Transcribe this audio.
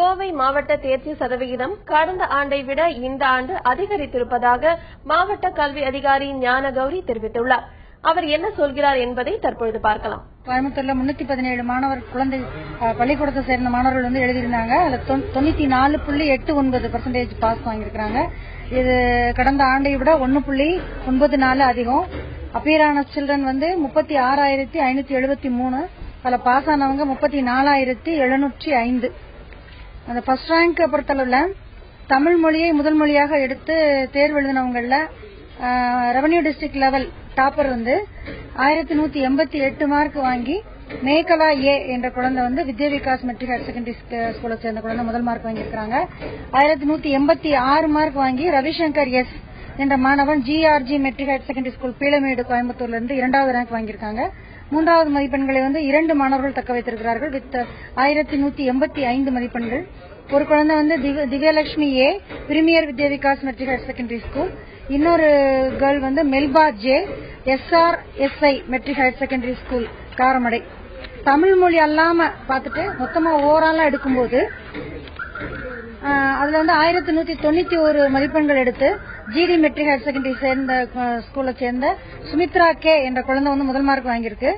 கோவை மாவட்ட தேர்ச்சி சதவிகிதம் கடந்த ஆண்டை விட இந்த ஆண்டு அதிகரித்திருப்பதாக மாவட்ட கல்வி அதிகாரி ஞானகௌரி தெரிவித்துள்ளார். அவர் என்ன சொல்கிறார் என்பதை தற்பொழுது பார்க்கலாம். கோயம்புத்தூர்ல 317 மாணவர் பள்ளிக்கூடத்தை சேர்ந்த மாணவர்கள் எழுதியிருந்தாங்க. அதுல 94.89% பாஸ் வாங்கியிருக்காங்க. இது கடந்த ஆண்டை விட 1.94 அதிகம். அப்பியரான சில்ட்ரன் 36,573. அதுல பாஸ் ஆனவங்க 34,705. அந்த ஃபர்ஸ்ட் ரேங்க் பொறுத்தளவுல தமிழ் மொழியை முதல் மொழியாக எடுத்து தேர்வு எழுதினவங்கல revenue district level topper 1188 mark வாங்கி மேகலா ஏ என்ற குழந்தை Vidya Vikas matric higher secondary ஸ்கூலை சேர்ந்த குழந்தை முதல் மார்க் வாங்கியிருக்காங்க. 1186 மார்க் வாங்கி ரவிசங்கர் எஸ் என்ற மாணவன் GRG matric higher secondary school Peelamedu கோயம்புத்தூர்ல இருந்து 2வது ரேங்க் வாங்கியிருக்காங்க. 3வது மதிப்பெண்களை 2 மாணவர்கள் தக்க வைத்திருக்கிறார்கள் வித் 1185 மதிப்பெண்கள். ஒரு குழந்தை Divyalakshmi A premier Vidya Vikas matric higher secondary school. இன்னொரு girl Melba J SRSI matric higher secondary school Karamadai. Tamil மொழி அல்லாம பார்த்துட்டு மொத்தமா ஓவராலா எடுக்கும்போது அதுல 1191 மதிப்பெண்கள் எடுத்து GD மெட்ரிக் ஹையர் செகண்டரி சேர்ந்த ஸ்கூலை சேர்ந்த சுமித்ரா கே என்ற குழந்தை முதல் மார்க் வாங்கியிருக்கு.